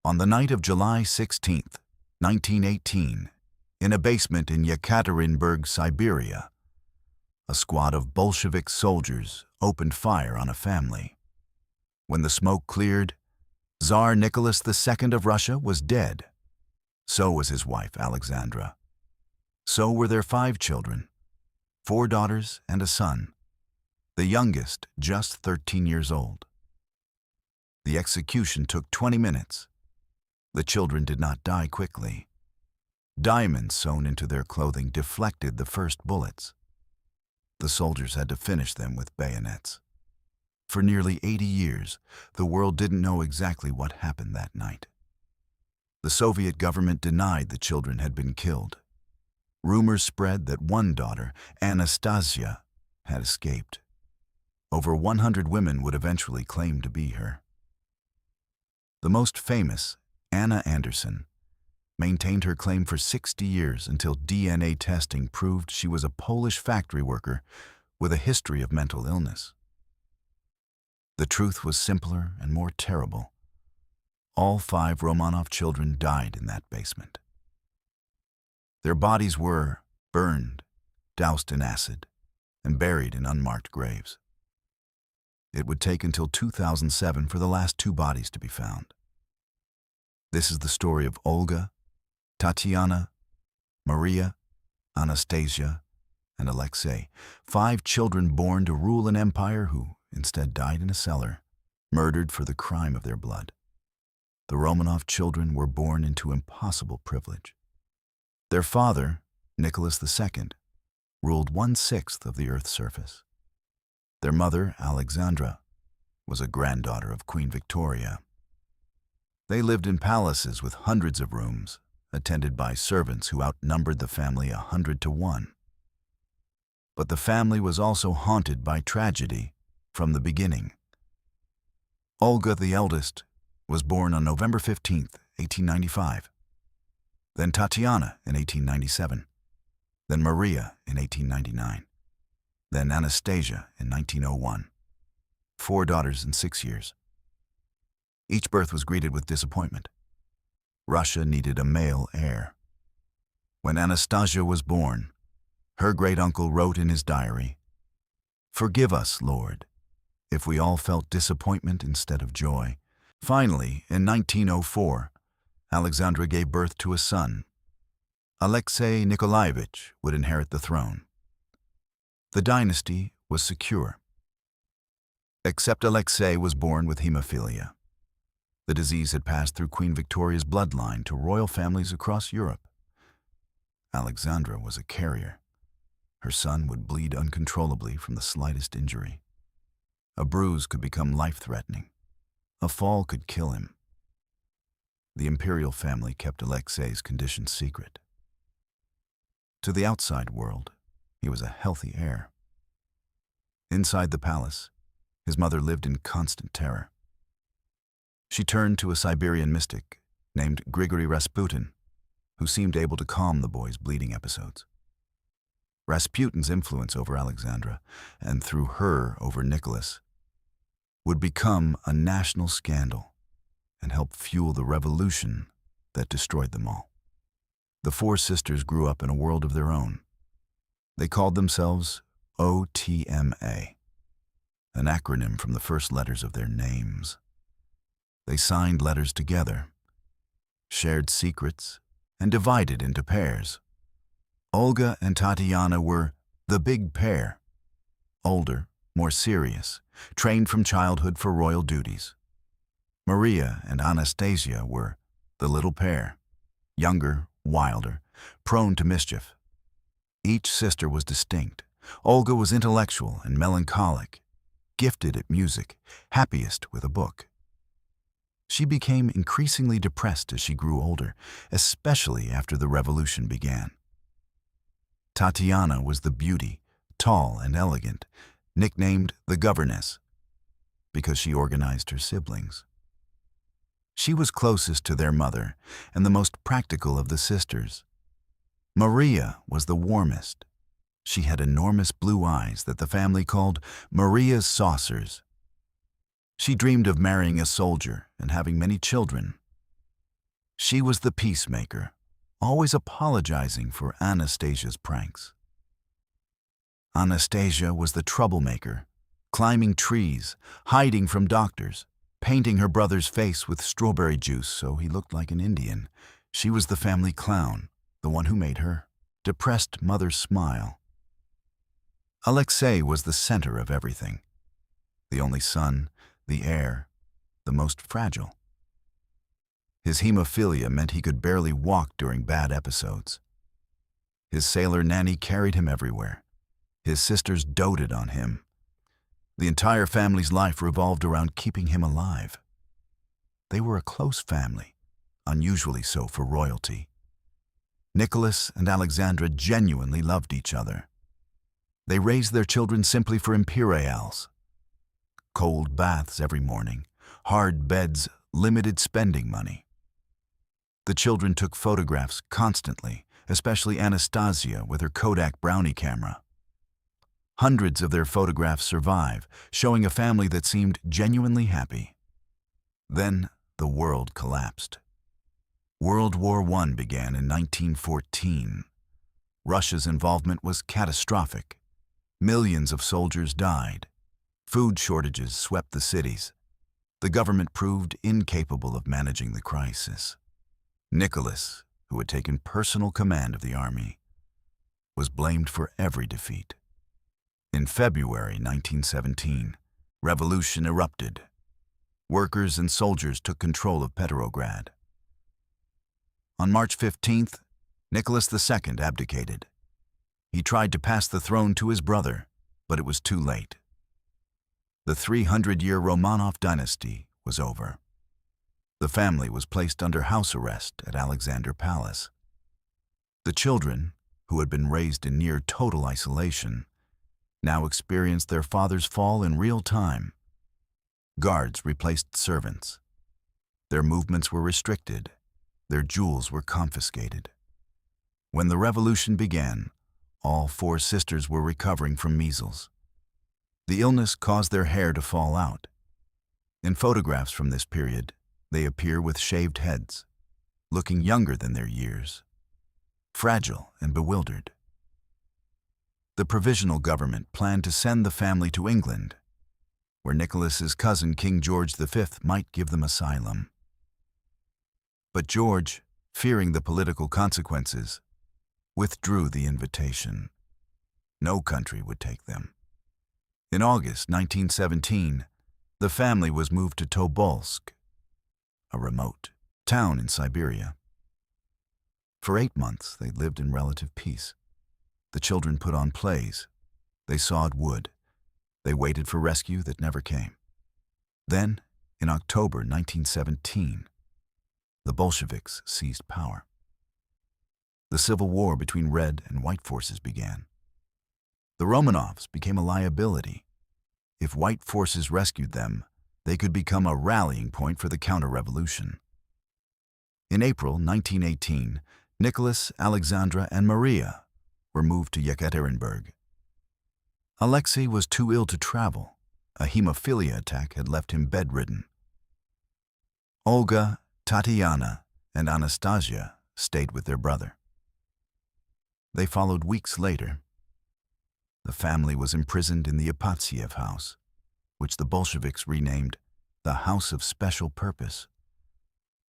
On the night of July 16, 1918, in a basement in Yekaterinburg, Siberia, a squad of Bolshevik soldiers opened fire on a family. When the smoke cleared, Tsar Nicholas II of Russia was dead. So was his wife, Alexandra. So were their 5 children, 4 daughters and a son, the youngest just 13 years old. The execution took 20 minutes. The children did not die quickly. Diamonds sewn into their clothing deflected the first bullets. The soldiers had to finish them with bayonets. For nearly 80 years, the world didn't know exactly what happened that night. The Soviet government denied the children had been killed. Rumors spread that one daughter, Anastasia, had escaped. Over 100 women would eventually claim to be her. The most famous, Anna Anderson, maintained her claim for 60 years until DNA testing proved she was a Polish factory worker with a history of mental illness. The truth was simpler and more terrible. All 5 Romanov children died in that basement. Their bodies were burned, doused in acid, and buried in unmarked graves. It would take until 2007 for the last 2 bodies to be found. This is the story of Olga, Tatiana, Maria, Anastasia, and Alexei, 5 children born to rule an empire who instead died in a cellar, murdered for the crime of their blood. The Romanov children were born into impossible privilege. Their father, Nicholas II, ruled 1/6 of the Earth's surface. Their mother, Alexandra, was a granddaughter of Queen Victoria. They lived in palaces with hundreds of rooms, attended by servants who outnumbered the family 100 to 1. But the family was also haunted by tragedy from the beginning. Olga, the eldest, was born on November 15, 1895. Then Tatiana in 1897. Then Maria in 1899. Then Anastasia in 1901. 4 daughters in 6 years. Each birth was greeted with disappointment. Russia needed a male heir. When Anastasia was born, her great-uncle wrote in his diary, "Forgive us, Lord, if we all felt disappointment instead of joy." Finally, in 1904, Alexandra gave birth to a son. Alexei Nikolaevich would inherit the throne. The dynasty was secure. Except Alexei was born with hemophilia. The disease had passed through Queen Victoria's bloodline to royal families across Europe. Alexandra was a carrier. Her son would bleed uncontrollably from the slightest injury. A bruise could become life-threatening. A fall could kill him. The imperial family kept Alexei's condition secret. To the outside world, he was a healthy heir. Inside the palace, his mother lived in constant terror. She turned to a Siberian mystic named Grigory Rasputin, who seemed able to calm the boy's bleeding episodes. Rasputin's influence over Alexandra, and through her over Nicholas, would become a national scandal and help fuel the revolution that destroyed them all. The 4 sisters grew up in a world of their own. They called themselves OTMA, an acronym from the first letters of their names. They signed letters together, shared secrets, and divided into pairs. Olga and Tatiana were the big pair, older, more serious, trained from childhood for royal duties. Maria and Anastasia were the little pair, younger, wilder, prone to mischief. Each sister was distinct. Olga was intellectual and melancholic, gifted at music, happiest with a book. She became increasingly depressed as she grew older, especially after the revolution began. Tatiana was the beauty, tall and elegant, nicknamed the governess, because she organized her siblings. She was closest to their mother and the most practical of the sisters. Maria was the warmest. She had enormous blue eyes that the family called Maria's saucers. She dreamed of marrying a soldier and having many children. She was the peacemaker, always apologizing for Anastasia's pranks. Anastasia was the troublemaker, climbing trees, hiding from doctors, painting her brother's face with strawberry juice so he looked like an Indian. She was the family clown, the one who made her depressed mother smile. Alexei was the center of everything. The only son, the heir, the most fragile. His hemophilia meant he could barely walk during bad episodes. His sailor nanny carried him everywhere. His sisters doted on him. The entire family's life revolved around keeping him alive. They were a close family, unusually so for royalty. Nicholas and Alexandra genuinely loved each other. They raised their children simply for imperials. Cold baths every morning, hard beds, limited spending money. The children took photographs constantly, especially Anastasia with her Kodak brownie camera. Hundreds of their photographs survive, showing a family that seemed genuinely happy. Then the world collapsed. World War I began in 1914. Russia's involvement was catastrophic. Millions of soldiers died. Food shortages swept the cities. The government proved incapable of managing the crisis. Nicholas, who had taken personal command of the army, was blamed for every defeat. In February 1917, revolution erupted. Workers and soldiers took control of Petrograd. On March 15th, Nicholas II abdicated. He tried to pass the throne to his brother, but it was too late. The 300-year Romanov dynasty was over. The family was placed under house arrest at Alexander Palace. The children, who had been raised in near total isolation, now experienced their father's fall in real time. Guards replaced servants. Their movements were restricted. Their jewels were confiscated. When the revolution began, all 4 sisters were recovering from measles. The illness caused their hair to fall out. In photographs from this period, they appear with shaved heads, looking younger than their years, fragile and bewildered. The provisional government planned to send the family to England, where Nicholas's cousin King George V might give them asylum. But George, fearing the political consequences, withdrew the invitation. No country would take them. In August 1917, the family was moved to Tobolsk, a remote town in Siberia. For 8 months, they lived in relative peace. The children put on plays. They sawed wood. They waited for rescue that never came. Then, in October 1917, the Bolsheviks seized power. The civil war between Red and White forces began. The Romanovs became a liability. If White forces rescued them, they could become a rallying point for the counter-revolution. In April 1918, Nicholas, Alexandra, and Maria were moved to Yekaterinburg. Alexei was too ill to travel. A hemophilia attack had left him bedridden. Olga, Tatiana, and Anastasia stayed with their brother. They followed weeks later. The family was imprisoned in the Ipatiev house, which the Bolsheviks renamed the House of Special Purpose.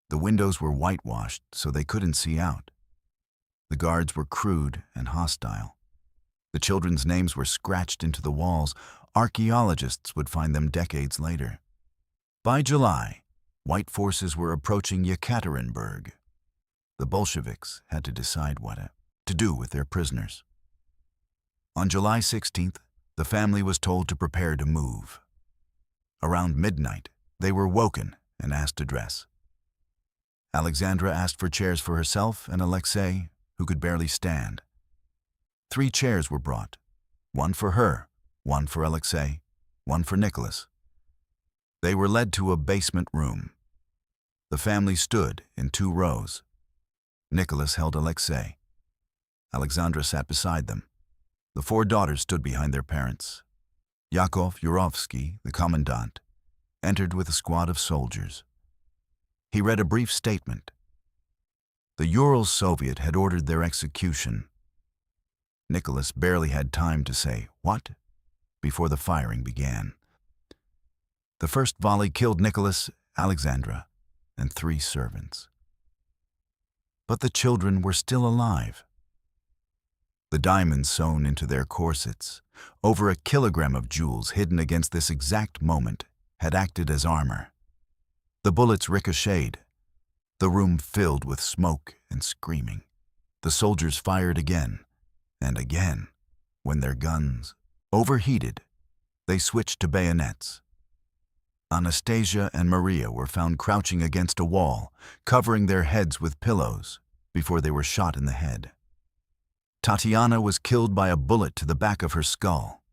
The windows were whitewashed so they couldn't see out. The guards were crude and hostile. The children's names were scratched into the walls. Archaeologists would find them decades later. By July, White forces were approaching Yekaterinburg. The Bolsheviks had to decide what to do with their prisoners. On July 16th, the family was told to prepare to move. Around midnight, they were woken and asked to dress. Alexandra asked for chairs for herself and Alexei, who could barely stand. 3 chairs were brought, one for her, one for Alexei, one for Nicholas. They were led to a basement room. The family stood in 2 rows. Nicholas held Alexei. Alexandra sat beside them. The 4 daughters stood behind their parents. Yakov Yurovsky, the commandant, entered with a squad of soldiers. He read a brief statement. The Ural Soviet had ordered their execution. Nicholas barely had time to say, "What?" before the firing began. The first volley killed Nicholas, Alexandra, and 3 servants. But the children were still alive. The diamonds sewn into their corsets, over 1 kilogram of jewels hidden against this exact moment, had acted as armor. The bullets ricocheted. The room filled with smoke and screaming. The soldiers fired again and again. When their guns overheated, they switched to bayonets. Anastasia and Maria were found crouching against a wall, covering their heads with pillows before they were shot in the head. Tatiana was killed by a bullet to the back of her skull.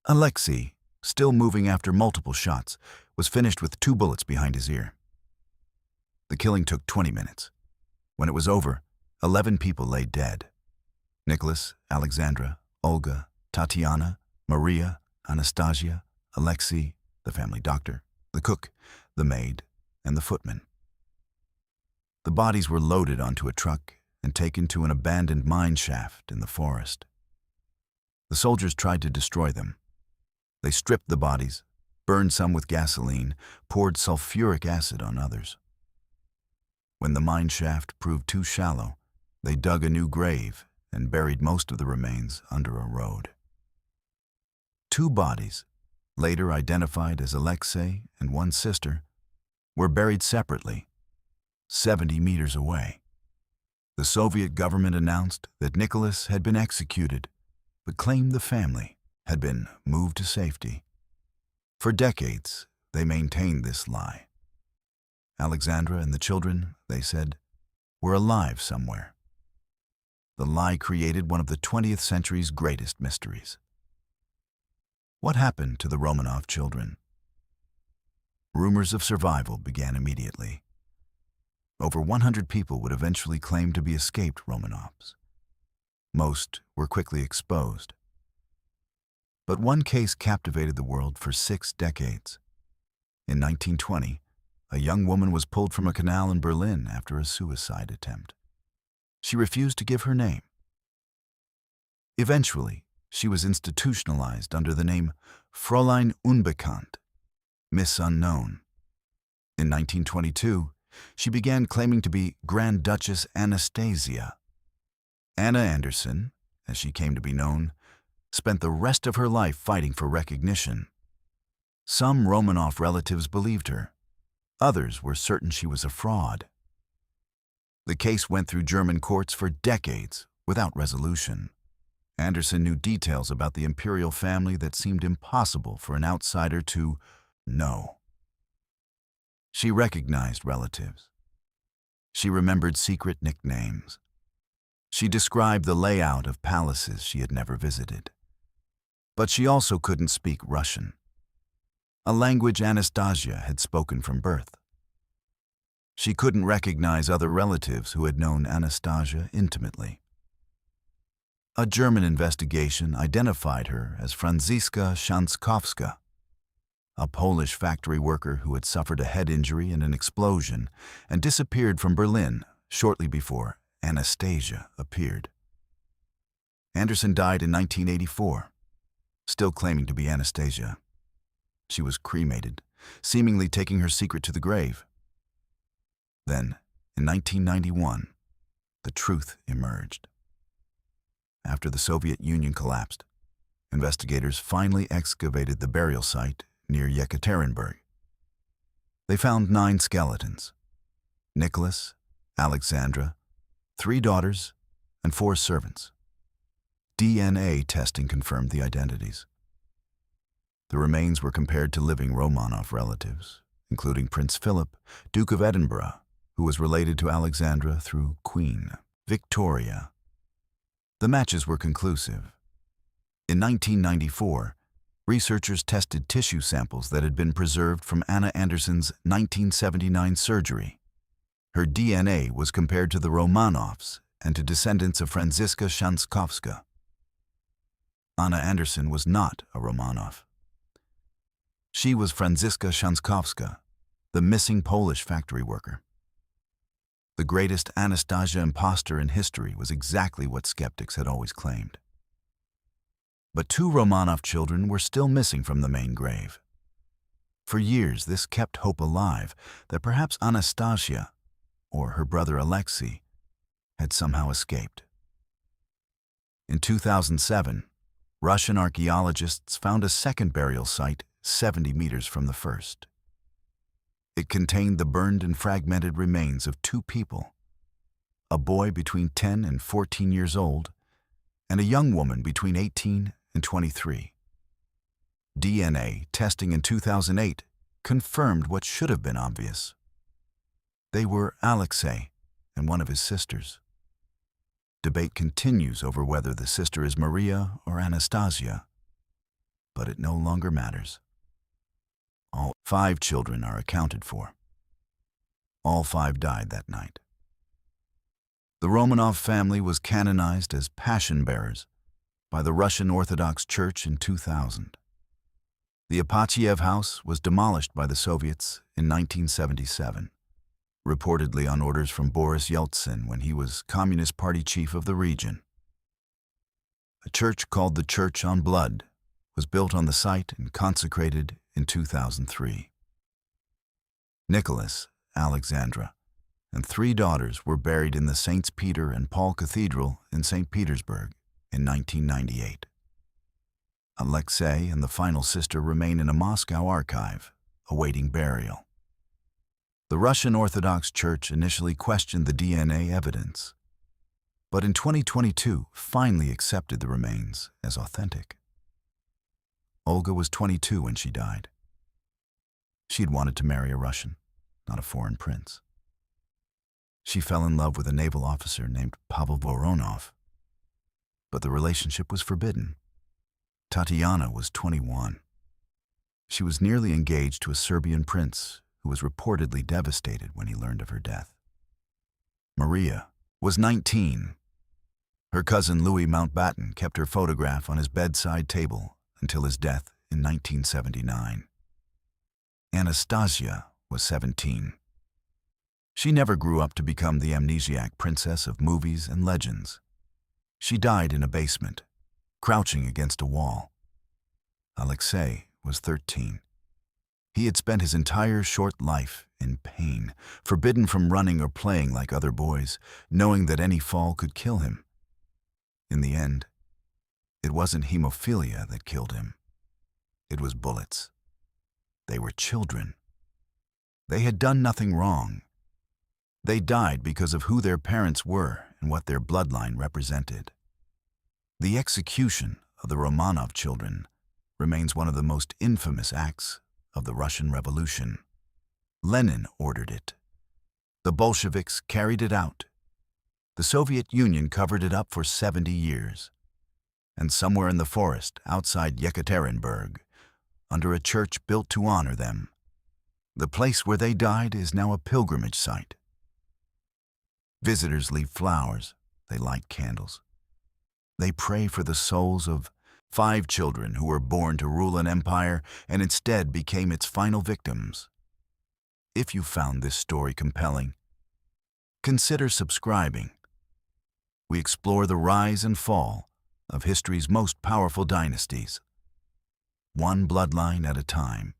Alexei, still moving after multiple shots, was finished with 2 bullets behind his ear. The killing took 20 minutes. When it was over, 11 people lay dead. Nicholas, Alexandra, Olga, Tatiana, Maria, Anastasia, Alexei, the family doctor, the cook, the maid, and the footman. The bodies were loaded onto a truck and taken to an abandoned mine shaft in the forest. The soldiers tried to destroy them. They stripped the bodies, burned some with gasoline, poured sulfuric acid on others. When the mine shaft proved too shallow, they dug a new grave and buried most of the remains under a road. 2 bodies, later identified as Alexei and 1 sister, were buried separately, 70 meters away. The Soviet government announced that Nicholas had been executed, but claimed the family had been moved to safety. For decades, they maintained this lie. Alexandra and the children, they said, were alive somewhere. The lie created one of the 20th century's greatest mysteries. What happened to the Romanov children? Rumors of survival began immediately. Over 100 people would eventually claim to be escaped Romanovs. Most were quickly exposed. But one case captivated the world for 6 decades. In 1920, a young woman was pulled from a canal in Berlin after a suicide attempt. She refused to give her name. Eventually, she was institutionalized under the name Fräulein Unbekannt, Miss Unknown. In 1922, she began claiming to be Grand Duchess Anastasia. Anna Anderson, as she came to be known, spent the rest of her life fighting for recognition. Some Romanov relatives believed her. Others were certain she was a fraud. The case went through German courts for decades without resolution. Anderson knew details about the imperial family that seemed impossible for an outsider to know. She recognized relatives. She remembered secret nicknames. She described the layout of palaces she had never visited. But she also couldn't speak Russian, a language Anastasia had spoken from birth. She couldn't recognize other relatives who had known Anastasia intimately. A German investigation identified her as Franziska Szankowska, a Polish factory worker who had suffered a head injury in an explosion and disappeared from Berlin shortly before Anastasia appeared. Anderson died in 1984, still claiming to be Anastasia. She was cremated, seemingly taking her secret to the grave. Then, in 1991, the truth emerged. After the Soviet Union collapsed, investigators finally excavated the burial site near Yekaterinburg. They found 9 skeletons: Nicholas, Alexandra, 3 daughters, and 4 servants. DNA testing confirmed the identities. The remains were compared to living Romanov relatives, including Prince Philip, Duke of Edinburgh, who was related to Alexandra through Queen Victoria. The matches were conclusive. In 1994, researchers tested tissue samples that had been preserved from Anna Anderson's 1979 surgery. Her DNA was compared to the Romanovs and to descendants of Franziska Szankowska. Anna Anderson was not a Romanov. She was Franziska Szankowska, the missing Polish factory worker. The the greatest Anastasia impostor in history was exactly what skeptics had always claimed. But two Romanov children were still missing from the main grave. For years, this kept hope alive that perhaps Anastasia, or her brother Alexei, had somehow escaped. In 2007, Russian archaeologists found a second burial site 70 meters from the first. It contained the burned and fragmented remains of two people, a boy between 10 and 14 years old, and a young woman between 18 and 23. DNA testing in 2008 confirmed what should have been obvious. They were Alexei and one of his sisters. Debate continues over whether the sister is Maria or Anastasia, but it no longer matters. All 5 children are accounted for. All 5 died that night. The Romanov family was canonized as passion bearers by the Russian Orthodox Church in 2000. The Apatyev house was demolished by the Soviets in 1977, reportedly on orders from Boris Yeltsin when he was Communist Party chief of the region. A church called the Church on Blood was built on the site and consecrated in 2003. Nicholas, Alexandra, and 3 daughters were buried in the Saints Peter and Paul Cathedral in St. Petersburg in 1998. Alexei and the final sister remain in a Moscow archive, awaiting burial. The Russian Orthodox Church initially questioned the DNA evidence, but in 2022 finally accepted the remains as authentic. Olga was 22 when she died. She had wanted to marry a Russian, not a foreign prince. She fell in love with a naval officer named Pavel Voronov, but the relationship was forbidden. Tatiana was 21. She was nearly engaged to a Serbian prince who was reportedly devastated when he learned of her death. Maria was 19. Her cousin Louis Mountbatten kept her photograph on his bedside table until his death in 1979. Anastasia was 17. She never grew up to become the amnesiac princess of movies and legends. She died in a basement, crouching against a wall. Alexei was 13. He had spent his entire short life in pain, forbidden from running or playing like other boys, knowing that any fall could kill him. In the end, it wasn't hemophilia that killed him. It was bullets. They were children. They had done nothing wrong. They died because of who their parents were and what their bloodline represented. The execution of the Romanov children remains one of the most infamous acts of the Russian Revolution. Lenin ordered it. The Bolsheviks carried it out. The Soviet Union covered it up for 70 years. And somewhere in the forest outside Yekaterinburg, under a church built to honor them, the place where they died is now a pilgrimage site. Visitors leave flowers, they light candles. They pray for the souls of 5 children who were born to rule an empire and instead became its final victims. If you found this story compelling, consider subscribing. We explore the rise and fall of history's most powerful dynasties, one bloodline at a time.